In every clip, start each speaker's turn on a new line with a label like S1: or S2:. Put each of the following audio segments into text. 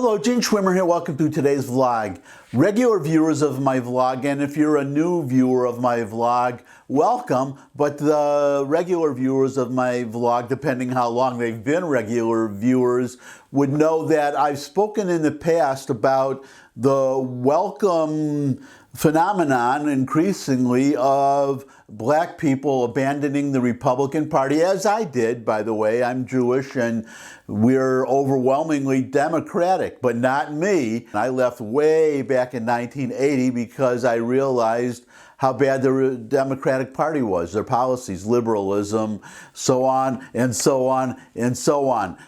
S1: Hello, Gene Schwimmer here. Welcome to today's vlog. Regular viewers of my vlog, and if you're a new viewer of my vlog, welcome. But the regular viewers of my vlog, depending how long they've been regular viewers, would know that I've spoken in the past about the welcome phenomenon increasingly of black people abandoning the Republican Party, as I did, by the way. I'm Jewish and we're overwhelmingly Democratic, but not me. I left way back in 1980 because I realized how bad the Democratic Party was, their policies, liberalism, so on and so on and so on.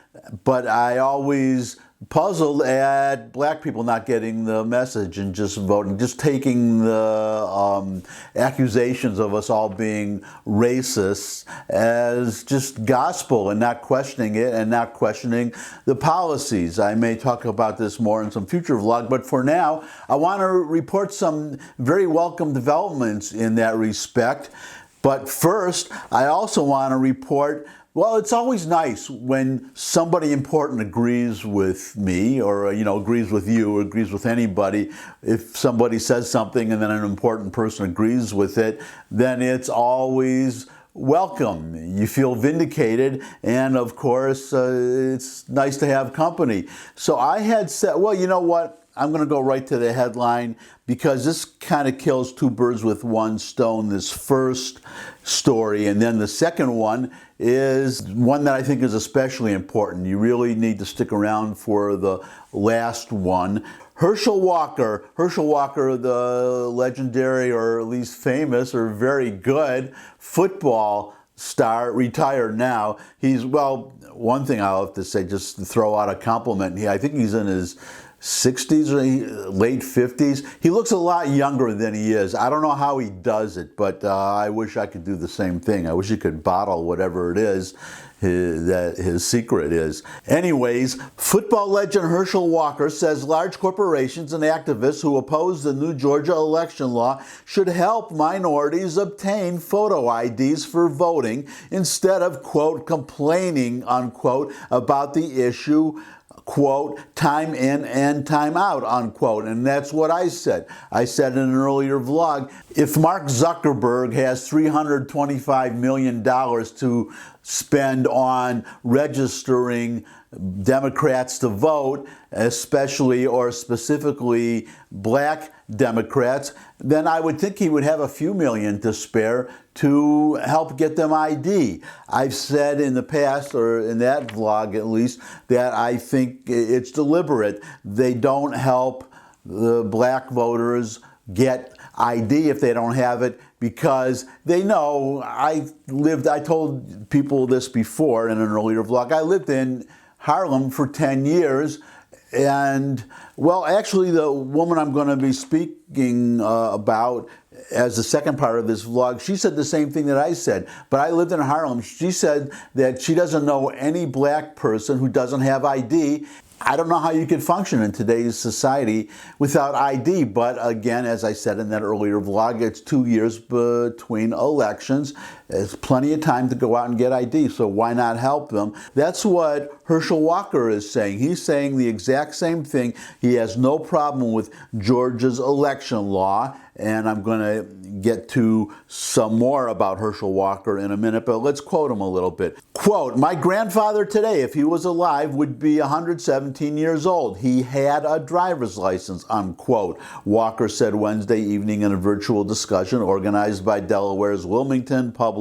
S1: But I always puzzled at black people not getting the message and just voting, just taking the accusations of us all being racist as just gospel and not questioning it and not questioning the policies. I may talk about this more in some future vlog, but for now, I want to report some very welcome developments in that respect. But first, I also want to report, well, it's always nice when somebody important agrees with me or, agrees with you or agrees with anybody. If somebody says something and then an important person agrees with it, then it's always welcome. You feel vindicated, and of course, it's nice to have company. So I had said, well, you know what? I'm going to go right to the headline because this kind of kills two birds with one stone, this first story. And then the second one is one that I think is especially important. You really need to stick around for the last one. Herschel Walker, the legendary or at least famous or very good football star, retired now. He's, well, one thing I'll have to say, just to throw out a compliment, I think he's in his 60s or late 50s. He looks a lot younger than he is. I don't know how he does it, but I wish I could do the same thing. I wish he could bottle whatever it is that his secret is. Anyways, football legend Herschel Walker says large corporations and activists who oppose the new Georgia election law should help minorities obtain photo IDs for voting instead of, quote, complaining, unquote, about the issue, quote, time in and time out, unquote. And that's what I said. I said in an earlier vlog, if Mark Zuckerberg has $325 million to spend on registering Democrats to vote, especially or specifically black Democrats, then I would think he would have a few million to spare to help get them ID. I've said in the past, or in that vlog at least, that I think it's deliberate. They don't help the black voters get ID if they don't have it because they know. I told people this before in an earlier vlog. I lived in Harlem for 10 years. And, well, actually, the woman I'm going to be speaking about as the second part of this vlog, she said the same thing that I said. But I lived in Harlem. She said that she doesn't know any black person who doesn't have ID. I don't know how you could function in today's society without ID. But again, as I said in that earlier vlog, it's 2 years between elections. There's plenty of time to go out and get ID, so why not help them? That's what Herschel Walker is saying. He's saying the exact same thing. He has no problem with Georgia's election law, and I'm going to get to some more about Herschel Walker in a minute, but let's quote him a little bit. Quote, my grandfather today, if he was alive, would be 117 years old. He had a driver's license, unquote, Walker said Wednesday evening in a virtual discussion organized by Delaware's Wilmington Public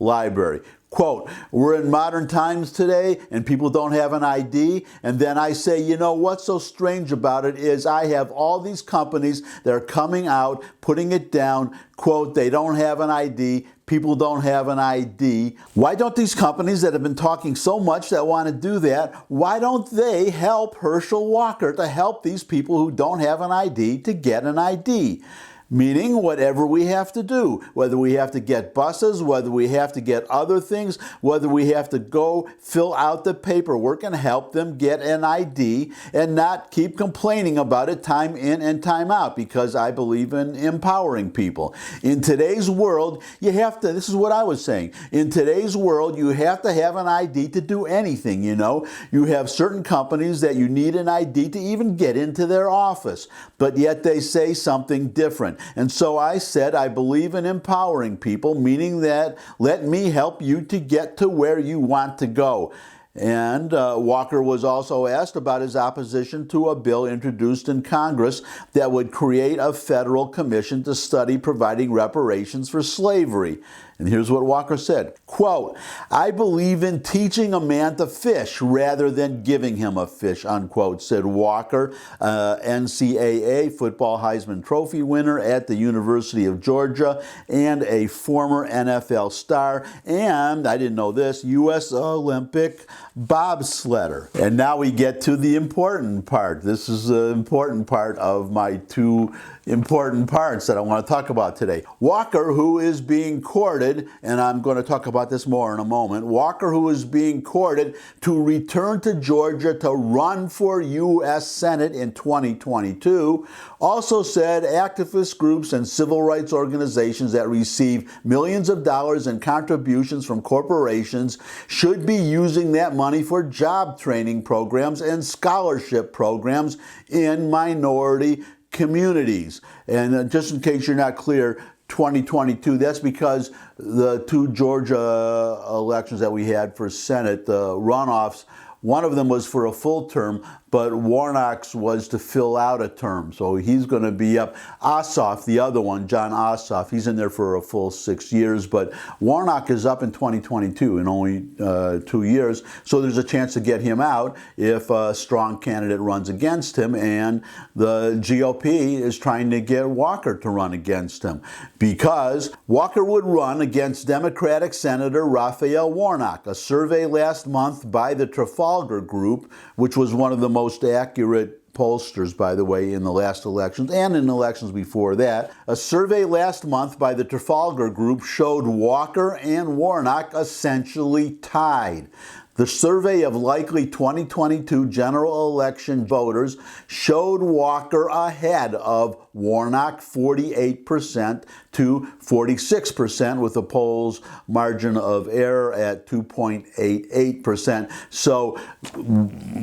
S1: Library. Quote, we're in modern times today and people don't have an ID. And then I say, you know, what's so strange about it is I have all these companies that are coming out, putting it down, quote, they don't have an ID. People don't have an ID. Why don't these companies that have been talking so much that want to do that, why don't they help Herschel Walker to help these people who don't have an ID to get an ID? meaning whatever we have to do, whether we have to get buses, whether we have to get other things, whether we have to go fill out the paperwork and help them get an ID and not keep complaining about it time in and time out, because I believe in empowering people. In today's world, you have to, this is what I was saying, in today's world, you have to have an ID to do anything, you know. You have certain companies that you need an ID to even get into their office, but yet they say something different. And so I said, I believe in empowering people, meaning that let me help you to get to where you want to go. And Walker was also asked about his opposition to a bill introduced in Congress that would create a federal commission to study providing reparations for slavery. And here's what Walker said, quote, "I believe in teaching a man to fish rather than giving him a fish," unquote, said Walker, NCAA football Heisman Trophy winner at the University of Georgia and a former NFL star, and, I didn't know this, U.S. Olympic bobsledder. And now we get to the important part. This is the important part of my two important parts that I want to talk about today. Walker, who is being courted, and I'm going to talk about this more in a moment, Walker, who is being courted to return to Georgia to run for U.S. Senate in 2022, also said activist groups and civil rights organizations that receive millions of dollars in contributions from corporations should be using that money for job training programs and scholarship programs in minority communities. And just in case you're not clear, 2022, that's because the two Georgia elections that we had for Senate, the runoffs, one of them was for a full term, but Warnock's was to fill out a term. So he's going to be up. Ossoff, the other one, John Ossoff, he's in there for a full 6 years, but Warnock is up in 2022 in only 2 years. So there's a chance to get him out if a strong candidate runs against him, and the GOP is trying to get Walker to run against him, because Walker would run against Democratic Senator Raphael Warnock. A survey last month by the Trafalgar Group, which was one of the most accurate pollsters, by the way, in the last elections and in elections before that. A survey last month by the Trafalgar Group showed Walker and Warnock essentially tied. The survey of likely 2022 general election voters showed Walker ahead of Warnock 48% to 46%, with the poll's margin of error at 2.88%. So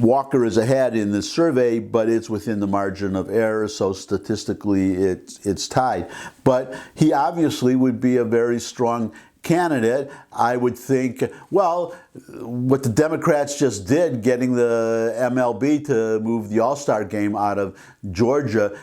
S1: Walker is ahead in this survey, but it's within the margin of error, so statistically it's tied. But he obviously would be a very strong candidate. I would think, well, what the Democrats just did, getting the MLB to move the All-Star game out of Georgia,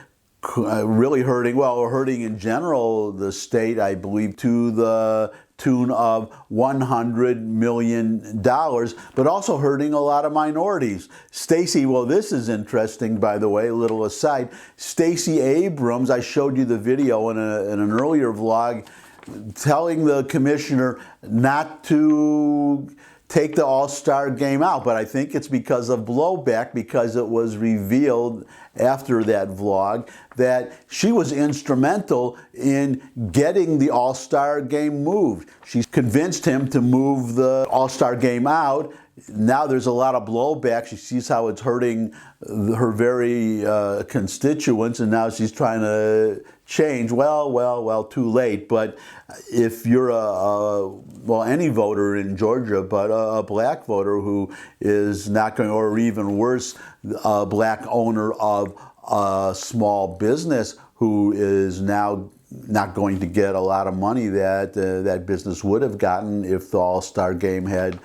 S1: really hurting in general the state, I believe, to the tune of $100 million, but also hurting a lot of minorities. Stacey, well, this is interesting, by the way, a little aside. Stacey Abrams, I showed you the video in an earlier vlog, telling the commissioner not to take the All-Star game out, but I think it's because of blowback, because it was revealed after that vlog that she was instrumental in getting the All-Star game moved. She convinced him to move the All-Star game out. Now there's a lot of blowback. She sees how it's hurting her very constituents, and now she's trying to change. Well, too late. But if you're any voter in Georgia, but a black voter who is not going, or even worse, a black owner of a small business who is now not going to get a lot of money that that business would have gotten if the All-Star game had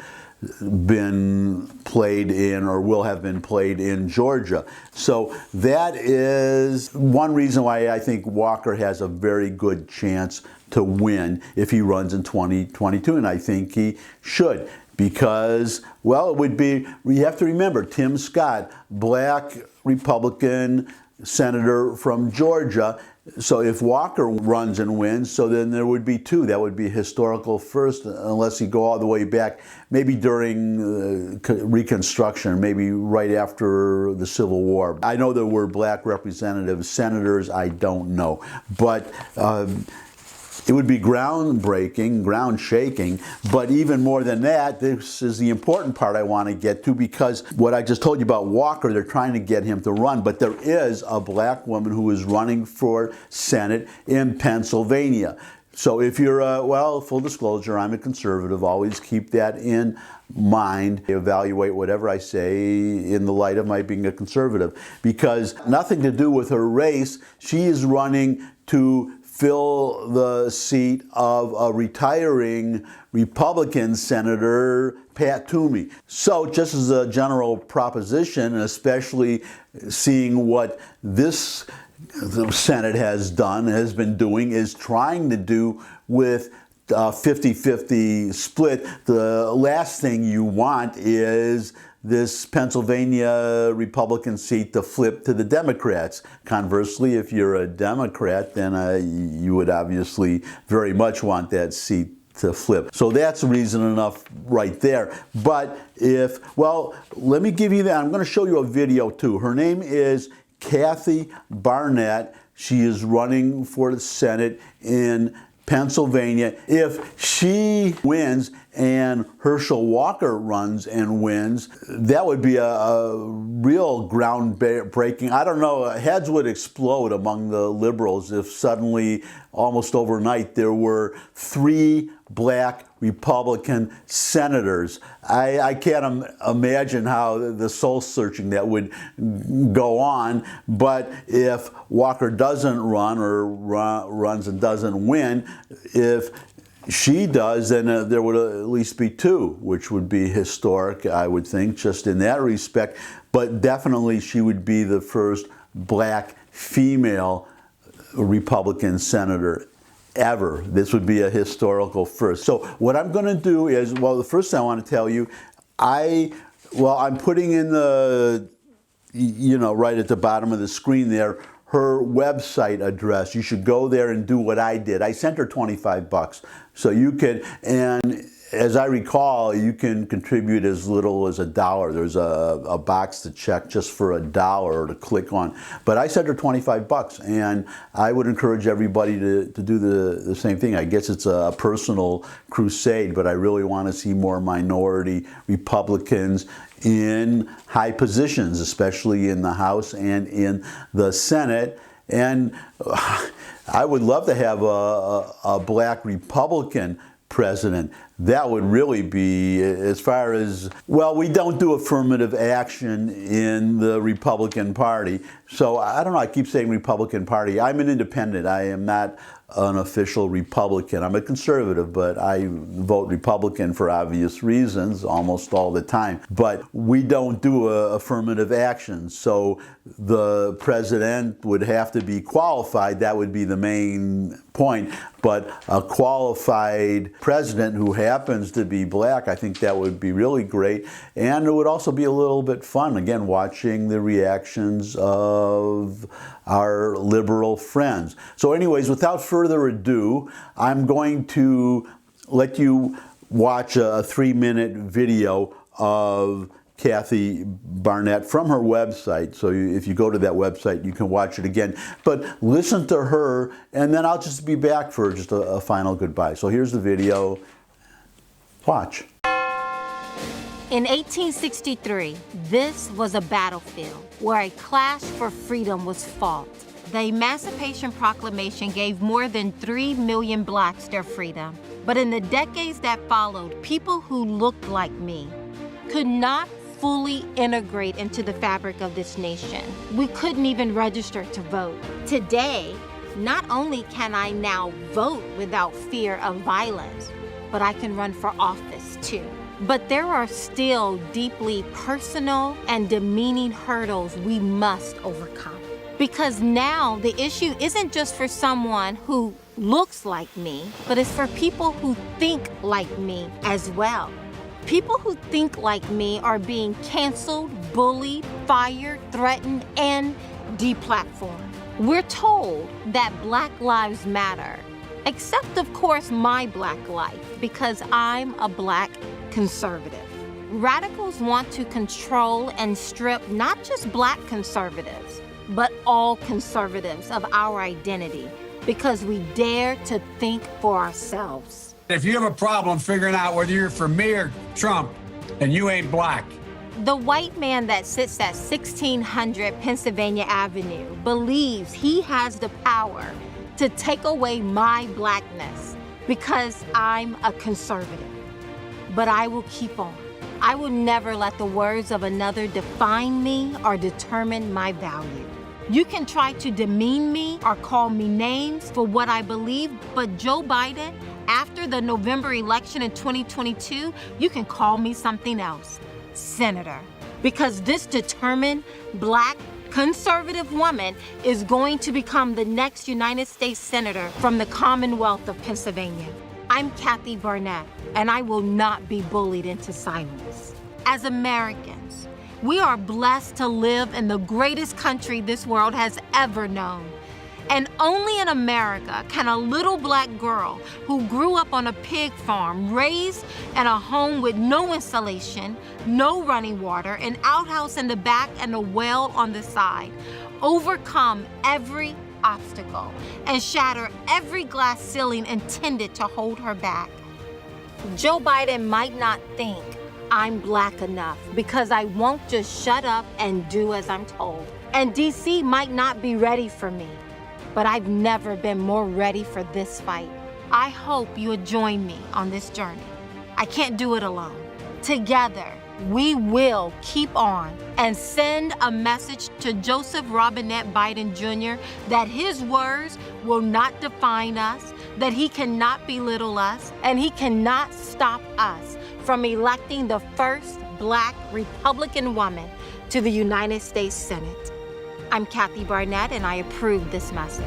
S1: been played in, or will have been played in, Georgia. So that is one reason why I think Walker has a very good chance to win if he runs in 2022, and I think he should. Because, well, it would be, you have to remember, Tim Scott, black Republican, senator from Georgia. So if Walker runs and wins, so then there would be two. That would be a historical first, unless you go all the way back, maybe during Reconstruction, maybe right after the Civil War. I know there were black representatives, senators, I don't know. But it would be groundbreaking, ground shaking, but even more than that, this is the important part I want to get to, because what I just told you about Walker, they're trying to get him to run, but there is a black woman who is running for Senate in Pennsylvania. So if you're, well, full disclosure, I'm a conservative, always keep that in mind. Evaluate whatever I say in the light of my being a conservative, because nothing to do with her race, she is running to fill the seat of a retiring Republican Senator, Pat Toomey. So just as a general proposition, especially seeing what this the Senate has been doing, is trying to do with 50-50 split. The last thing you want is this Pennsylvania Republican seat to flip to the Democrats. Conversely, if you're a Democrat, then you would obviously very much want that seat to flip. So that's reason enough right there. But well, let me give you that. I'm going to show you a video too. Her name is Kathy Barnett. She is running for the Senate in Pennsilvania. If she wins and Herschel Walker runs and wins, that would be a real groundbreaking. I don't know, heads would explode among the liberals if suddenly, almost overnight, there were 3 black Republican senators. I can't imagine how the soul searching that would go on, but if Walker doesn't run or runs and doesn't win, if she does, then there would at least be 2, which would be historic, I would think, just in that respect. But definitely she would be the first black female Republican senator ever. This would be a historical first. So what I'm going to do is, well, the first thing I want to tell you, I'm putting in the, right at the bottom of the screen there, her website address. You should go there and do what I did. I sent her $25. So you can, and as I recall, you can contribute as little as $1. There's a box to check just for $1 to click on. But I sent her $25, and I would encourage everybody to do the same thing. I guess it's a personal crusade, but I really want to see more minority Republicans in high positions, especially in the House and in the Senate. And I would love to have a black Republican president. That would really be, as far as, well, we don't do affirmative action in the Republican Party. So I don't know, I keep saying Republican Party. I'm an independent. I am not an official Republican. I'm a conservative, but I vote Republican for obvious reasons almost all the time. But we don't do affirmative action. So the president would have to be qualified. That would be the main point. But a qualified president who happens to be black, I think that would be really great. And it would also be a little bit fun, again, watching the reactions of our liberal friends. So anyways, without further ado, I'm going to let you watch a 3-minute video of Kathy Barnett from her website. So if you go to that website, you can watch it again. But listen to her, and then I'll just be back for just a final goodbye. So here's the video. Watch.
S2: In 1863, this was a battlefield where a clash for freedom was fought. The Emancipation Proclamation gave more than 3 million blacks their freedom. But in the decades that followed, people who looked like me could not fully integrate into the fabric of this nation. We couldn't even register to vote. Today, not only can I now vote without fear of violence, but I can run for office too. But there are still deeply personal and demeaning hurdles we must overcome. Because now the issue isn't just for someone who looks like me, but it's for people who think like me as well. People who think like me are being canceled, bullied, fired, threatened, and deplatformed. We're told that Black Lives Matter, except of course my Black life, because I'm a Black conservative. Radicals want to control and strip not just Black conservatives, but all conservatives of our identity, because we dare to think for ourselves.
S3: If you have a problem figuring out whether you're for me or Trump, and you ain't Black.
S2: The white man that sits at 1600 Pennsylvania Avenue believes he has the power to take away my Blackness because I'm a conservative. But I will keep on. I will never let the words of another define me or determine my value. You can try to demean me or call me names for what I believe, but Joe Biden, after the November election in 2022, you can call me something else. Senator, because this determined Black conservative woman is going to become the next United States Senator from the Commonwealth of Pennsylvania. I'm Kathy Barnett, and I will not be bullied into silence. As Americans, we are blessed to live in the greatest country this world has ever known. And only in America can a little Black girl who grew up on a pig farm, raised in a home with no insulation, no running water, an outhouse in the back and a well on the side, overcome every obstacle and shatter every glass ceiling intended to hold her back. Joe Biden might not think I'm Black enough because I won't just shut up and do as I'm told. And DC might not be ready for me, but I've never been more ready for this fight. I hope you would join me on this journey. I can't do it alone. Together, we will keep on and send a message to Joseph Robinette Biden Jr. that his words will not define us, that he cannot belittle us, and he cannot stop us from electing the first Black Republican woman to the United States Senate. I'm Kathy Barnett, and I approve this message.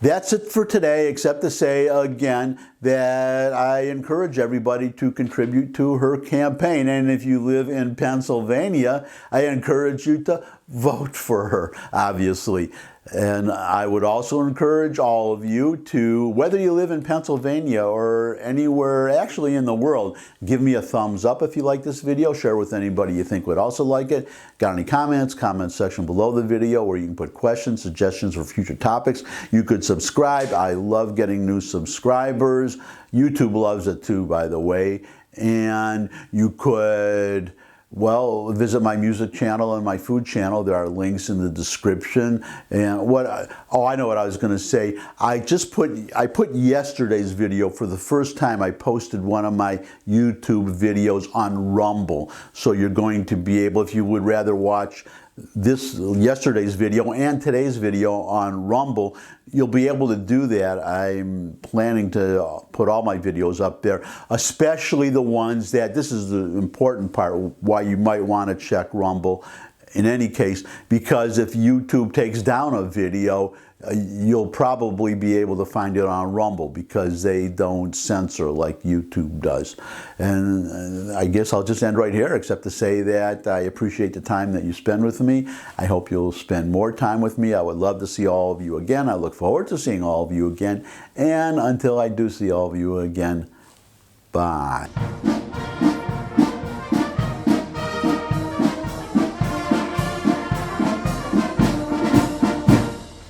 S1: That's it for today, except to say again that I encourage everybody to contribute to her campaign. And if you live in Pennsylvania, I encourage you to vote for her, obviously. And I would also encourage all of you to, whether you live in Pennsylvania or anywhere actually in the world, give me a thumbs up if you like this video. Share with anybody you think would also like it. Got any comments? Comment section below the video where you can put questions, suggestions for future topics. You could subscribe. I love getting new subscribers. YouTube loves it too, by the way. And you could, well, visit my music channel and my food channel. There are links in the description. And I know what I was going to say. I put yesterday's video for the first time. I posted one of my YouTube videos on Rumble. So you're going to be able, if you would rather watch yesterday's video and today's video on Rumble, you'll be able to do that. I'm planning to put all my videos up there, especially the ones that, this is the important part, why you might want to check Rumble in any case, because if YouTube takes down a video, you'll probably be able to find it on Rumble because they don't censor like YouTube does. And I guess I'll just end right here, except to say that I appreciate the time that you spend with me. I hope you'll spend more time with me. I would love to see all of you again. I look forward to seeing all of you again. And until I do see all of you again, bye.